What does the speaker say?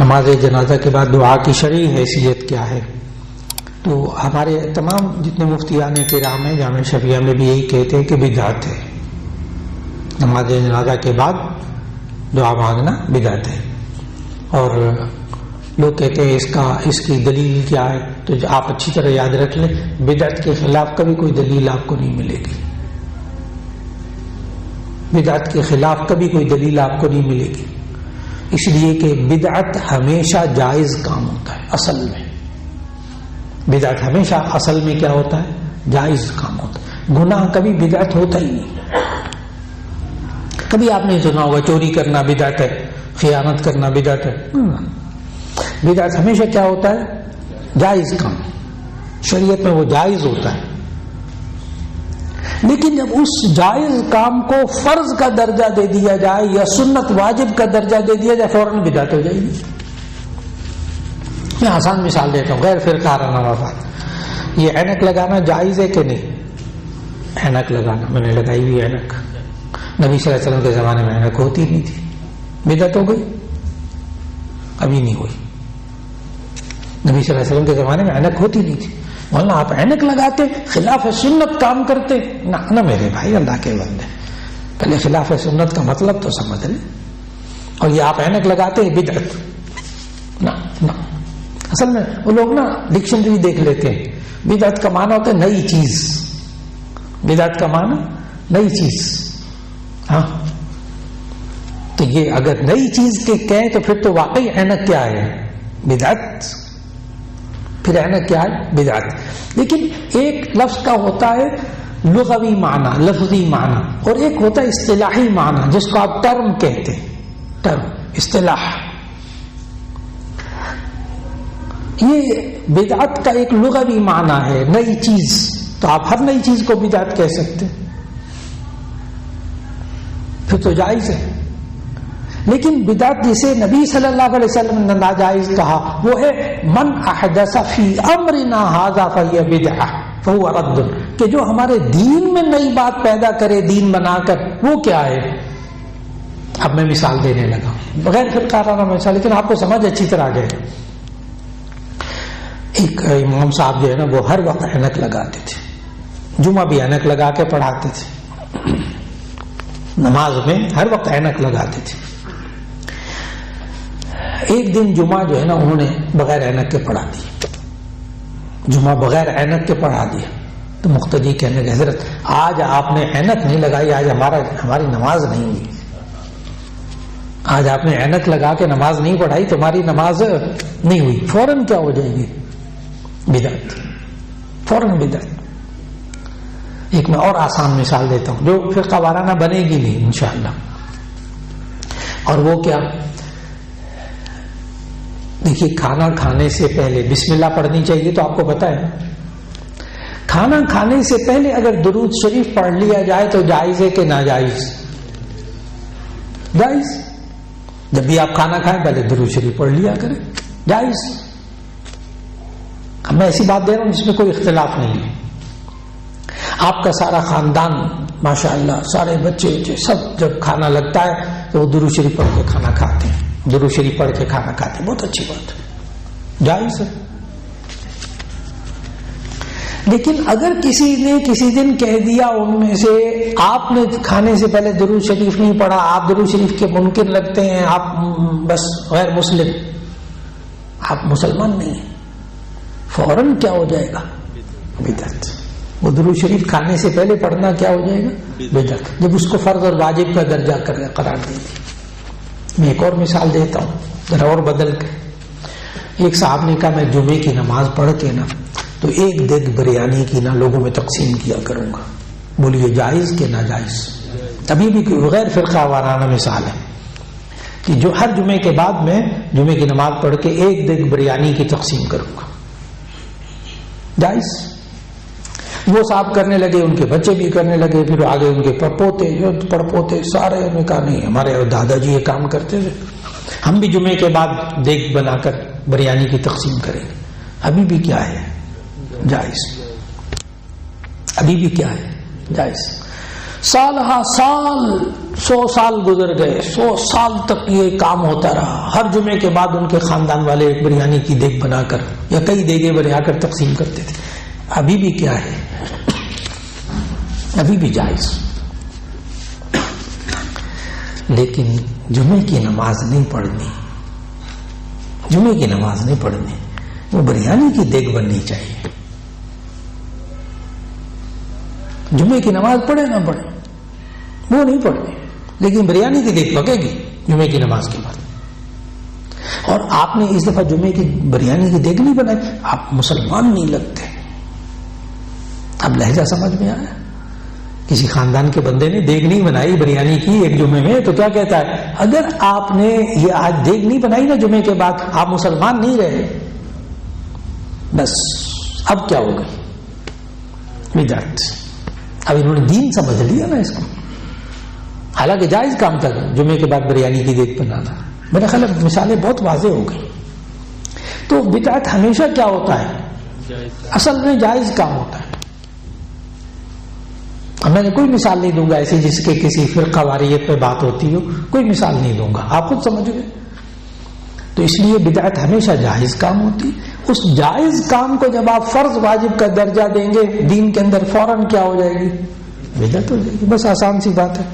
نماز جنازہ کے بعد دعا کی شرعی حیثیت کیا ہے؟ تو ہمارے تمام جتنے مفتیان کرام ہیں جامع شفیہ میں بھی یہی کہتے ہیں کہ بدعت ہے، نماز جنازہ کے بعد دعا مانگنا بدعت ہے. اور لوگ کہتے ہیں اس کی دلیل کیا ہے؟ تو آپ اچھی طرح یاد رکھ لیں، بدعت کے خلاف کبھی کوئی دلیل آپ کو نہیں ملے گی. بدعت کے خلاف کبھی کوئی دلیل آپ کو نہیں ملے گی، اس لیے کہ بدعت ہمیشہ جائز کام ہوتا ہے. اصل میں بدعت ہمیشہ اصل میں کیا ہوتا ہے؟ جائز کام ہوتا ہے. گناہ کبھی بدعت ہوتا ہی نہیں. کبھی آپ نے سنا ہوگا چوری کرنا بدعت ہے، خیانت کرنا بدعت ہے. بدعت ہمیشہ کیا ہوتا ہے؟ جائز کام. شریعت میں وہ جائز ہوتا ہے. لیکن جب اس جائز کام کو فرض کا درجہ دے دیا جائے یا سنت واجب کا درجہ دے دیا جائے فوراً بدعت ہو جائے گی. میں آسان مثال دیتا ہوں، غیر فرقہ مفاد. یہ اینک لگانا جائز ہے کہ نہیں؟ اینک لگانا، میں نے لگائی ہوئی اینک. نبی صلی اللہ علیہ وسلم کے زمانے میں اینک ہوتی نہیں تھی، بدعت ہو گئی؟ ابھی نہیں ہوئی. نبی صلی اللہ علیہ وسلم کے زمانے میں اینک ہوتی نہیں تھی. مولانا آپ اینک لگاتے خلاف سنت کام کرتے؟ نہ میرے بھائی، اللہ کے بندے، پہلے خلاف سنت کا مطلب تو سمجھ لیں. اور یہ آپ اینک لگاتے بدعت؟ نہ. اصل میں وہ لوگ نا ڈکشنری دیکھ لیتے ہیں. بدعت کا معنی ہوتا ہے نئی چیز. بدعت کا معنی نئی چیز. ہاں، تو یہ اگر نئی چیز کے کہیں تو پھر تو واقعی اینک کیا ہے؟ بدعت. پھر اینک کیا ہے؟ بدعت. لیکن ایک لفظ کا ہوتا ہے لغوی معنی، لفظی معنی، اور ایک ہوتا ہے اصطلاحی معنی جس کو آپ ٹرم کہتے ہیں. ٹرم، اصطلاح. یہ بدعت کا ایک لغوی معنی ہے نئی چیز. تو آپ ہر نئی چیز کو بدعت کہہ سکتے ہیں، پھر تو جائز ہے. لیکن بدعت جسے نبی صلی اللہ علیہ وسلم نے ناجائز کہا وہ ہے من احدث فی امرنا ھذا فہی بدعہ فہو رد. کہ جو ہمارے دین میں نئی بات پیدا کرے دین بنا کر، وہ کیا ہے؟ اب میں مثال دینے لگا بغیر فرقہ مثال، لیکن آپ کو سمجھ اچھی طرح آ جائے. ایک امام صاحب جو ہے نا وہ ہر وقت اینک لگاتے تھے. جمعہ بھی اینک لگا کے پڑھاتے تھے، نماز میں ہر وقت اینک لگاتے تھے. ایک دن جمعہ جو ہے نا انہوں نے بغیر اینک کے پڑھا دیا. جمعہ بغیر اینک کے پڑھا دیا. تو مقتدی کہنے لگے حضرت آج آپ نے اینک نہیں لگائی، آج ہماری نماز نہیں ہوئی. آج آپ نے اینک لگا کے نماز نہیں پڑھائی، تمہاری نماز نہیں ہوئی. فوراً کیا ہو جائے گی؟ بدعت. فوراً بدعت. ایک میں اور آسان مثال دیتا ہوں جو فرقہ وارانہ بنے گی نہیں انشاءاللہ. اور وہ کیا؟ دیکھیے، کھانا کھانے سے پہلے بسم اللہ پڑھنی چاہیے، تو آپ کو پتا ہے کھانا کھانے سے پہلے اگر درود شریف پڑھ لیا جائے تو جائز ہے کہ ناجائز؟ جائز. جب بھی آپ کھانا کھائیں پہلے درود شریف پڑھ لیا کریں، جائز. میں ایسی بات دے رہا ہوں جس میں کوئی اختلاف نہیں ہے. آپ کا سارا خاندان ماشاءاللہ، سارے بچے سب جب کھانا لگتا ہے تو وہ درود شریف پڑھ کے کھانا کھاتے ہیں، درود شریف پڑھ کے کھانا کھاتے ہیں. بہت اچھی بات ہے، جائز ہے. لیکن اگر کسی نے کسی دن کہہ دیا ان میں سے آپ نے کھانے سے پہلے درود شریف نہیں پڑھا، آپ درود شریف کے منکر لگتے ہیں، آپ بس غیر مسلم، آپ مسلمان نہیں ہیں، فوراً کیا ہو جائے گا؟ بدعت. وہ درود شریف کھانے سے پہلے پڑھنا کیا ہو جائے گا؟ بدعت. جب اس کو فرض اور واجب کا درجہ قرار دے دی. میں ایک اور مثال دیتا ہوں ذرا اور بدل کے. ایک صاحب نے کہا میں جمعے کی نماز پڑھ کے نا تو ایک دیگ بریانی کی نا لوگوں میں تقسیم کیا کروں گا. بولیے جائز کہ ناجائز؟ ابھی بھی غیر فرقہ وارانہ مثال ہے کہ جو ہر جمعے کے بعد میں جمعے کی نماز پڑھ کے ایک دیگ بریانی کی تقسیم کروں گا. جائز. وہ صاحب کرنے لگے، ان کے بچے بھی کرنے لگے، پھر آگے ان کے پڑپوتے سارے نے کہا نہیں، ہمارے دادا جی یہ کام کرتے تھے، ہم بھی جمعے کے بعد دیگ بنا کر بریانی کی تقسیم کریں گے. ابھی بھی کیا ہے؟ جائز. ابھی بھی کیا ہے؟ جائز. سالہ سال 100 سال گزر گئے، 100 سال تک یہ کام ہوتا رہا. ہر جمعے کے بعد ان کے خاندان والے ایک بریانی کی دیگ بنا کر یا کئی دیگیں بنا کر تقسیم کرتے تھے. ابھی بھی کیا ہے، ابھی بھی جائز. لیکن جمعے کی نماز نہیں پڑھنی، جمعے کی نماز نہیں پڑھنی، وہ بریانی کی دیگ بننی چاہیے. جمعے کی نماز پڑھے نہ پڑھے وہ نہیں پڑھنی، لیکن بریانی کی دیگ پکے گی جمعے کی نماز کے بعد. اور آپ نے اس دفعہ جمعے کی بریانی کی دیگ نہیں بنائی، آپ مسلمان نہیں لگتے. اب لہجہ سمجھ میں آیا؟ کسی خاندان کے بندے نے دیگ نہیں بنائی بریانی کی ایک جمعے میں تو کیا کہتا ہے، اگر آپ نے یہ آج دیگ نہیں بنائی نا جمعے کے بعد، آپ مسلمان نہیں رہے. بس اب کیا ہو گئی بدعت. اب انہوں نے دین سمجھ لیا نا اس کو، حالانکہ جائز کام تھا جمعے کے بعد بریانی کی دیگ بنانا. میرے خیال میں مثالیں بہت واضح ہو گئی. تو بدعت ہمیشہ کیا ہوتا ہے، اصل میں جائز کام ہوتا ہے. اب میں نے کوئی مثال نہیں دوں گا ایسی جس کے کسی فرقہ واریت پہ بات ہوتی ہو، کوئی مثال نہیں دوں گا، آپ خود سمجھ گئے. تو اس لیے بدعت ہمیشہ جائز کام ہوتی. اس جائز کام کو جب آپ فرض واجب کا درجہ دیں گے دین کے اندر، فوراً کیا ہو جائے گی، بدعت ہو جائے گی. بس آسان سی بات ہے.